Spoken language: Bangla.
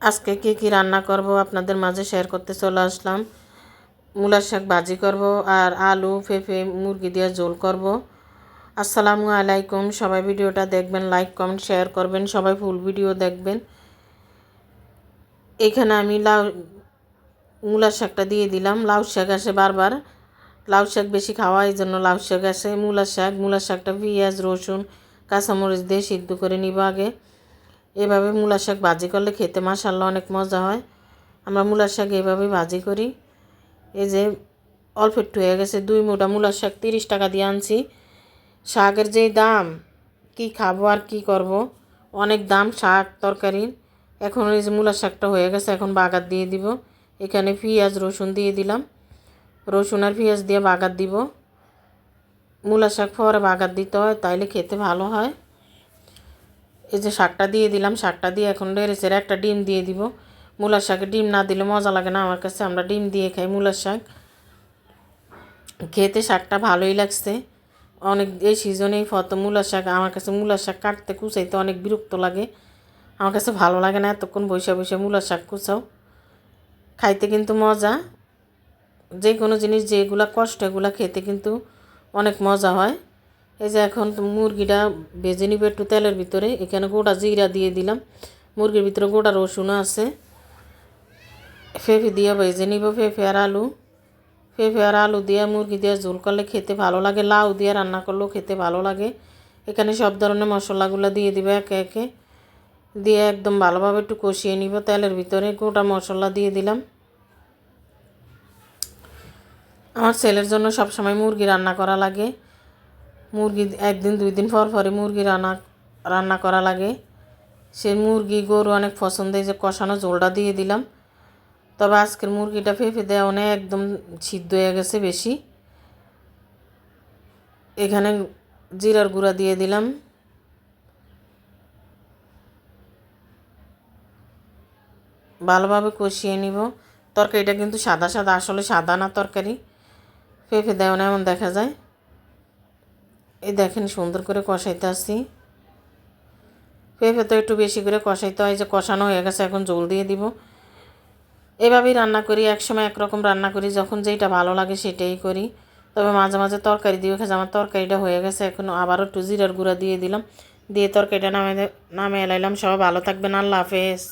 আজকে কি রান্না করব আপনাদের মাঝে শেয়ার করতে চলে আসলাম। মূলার শাক ভাজি করব আর আলু পেঁপে মুরগি দিয়ে ঝোল করব। আসসালামু আলাইকুম, সবাই ভিডিওটা দেখবেন, লাইক কমেন্ট শেয়ার করবেন, সবাই ফুল ভিডিও দেখবেন। এখানে আমি মূলার শাকটা দিয়ে দিলাম। লাউ শাক আসে বারবার, লাউ শাক বেশি খাওয়া, এই জন্য লাউ শাক আসে। মূলার শাকটা পেঁয়াজ রসুন কাঁচামরিচ দিয়ে সিদ্ধ করে নিব আগে। এভাবে মূলার শাক ভাজি করলে খেতে মাশাআল্লাহ অনেক মজা হয়। আমরা মূলার শাক এভাবে ভাজি করি। এই যে অল্প একটু হয়ে গেছে, 2 মুঠা মূলার শাক 30 টাকা দিয়ে আনছি। শাকের যেই দাম, কি খাবো আর কি করব, অনেক দাম শাক তরকারির। এখন এই যে মূলার শাকটা হয়ে গেছে, এখন বাগার দিয়ে দিব। এখানে পেঁয়াজ রসুন দিয়ে দিলাম, রসুন আর পেঁয়াজ দিয়ে বাগার দিব। মূলার শাক পরে বাগার দিতে হয়, তাইলে খেতে ভালো হয়। এই যে শাকটা দিয়ে দিলাম, শাকটা দিয়ে এখন নেড়েচেড়ে একটা ডিম দিয়ে দিব। মূলার শাকে ডিম না দিলে মজা লাগে না আমার কাছে, আমরা ডিম দিয়ে খাই মূলার শাক। খেতে শাকটা ভালোই লাগছে অনেক। এই সিজনেই মূলার শাক, আমার কাছে মূলার শাক কাটতে কুচাইতে অনেক বিরক্ত লাগে। আমার কাছে ভালো লাগে না এতক্ষণ বসে বসে মূলার শাক কুচাও। খাইতে কিন্তু মজা। যে কোনো জিনিস যেগুলা কষ্ট, এগুলা খেতে কিন্তু অনেক মজা হয়। এই যে এখন মুরগিটা ভেজে নিব একটু তেলের ভিতরে। এখানে গোটা জিরা দিয়ে দিলাম, মুরগির ভিতরে গোটা রসুনও আছে। পেঁপে দিয়ে ভেজে নিব, পেঁপে আর আলু দিয়ে মুরগি দিয়ে ঝোল করলে খেতে ভালো লাগে। লাউ দিয়ে রান্না করলেও খেতে ভালো লাগে। এখানে সব ধরনের মশলাগুলো দিয়ে দিবে একে একে, দিয়ে একদম ভালোভাবে একটু কষিয়ে নিব তেলের ভিতরে। গোটা মশলা দিয়ে দিলাম। আমার ছেলের জন্য সবসময় মুরগি রান্না করা লাগে। মুরগি একদিন 2 দিন পর পরে মুরগি রান্না করা লাগে। সে মুরগি গরু অনেক পছন্দ। এই যে কষানো ঝোলটা দিয়ে দিলাম। তবে আজকের মুরগিটা পেঁপে দেওয়া অনেক একদম সিদ্ধ হয়ে গেছে বেশি। এখানে জিরার গুঁড়া দিয়ে দিলাম, ভালোভাবে কষিয়ে নিব। তরকারিটা কিন্তু সাদা সাদা, আসলে সাদা না তরকারি, পেঁপে দেওয়া না এমন দেখা যায়। এই দেখেন সুন্দর করে কষাইতে আসছি। পেঁপে তো একটু বেশি করে কষাইতে হয়। যে কষানো হয়ে গেছে, এখন ঝোল দিয়ে দিব। এভাবেই রান্না করি, একসময় একরকম রান্না করি, যখন যেটা ভালো লাগে সেটাই করি। তবে মাঝে মাঝে তরকারি দিয়ে খেয়ে, আমার তরকারিটা হয়ে গেছে, এখন আবারও একটু জিরার গুঁড়া দিয়ে দিলাম, দিয়ে তরকারিটা নামে এলাইলাম। সবাই ভালো থাকবেন, আল্লাহ হাফেজ।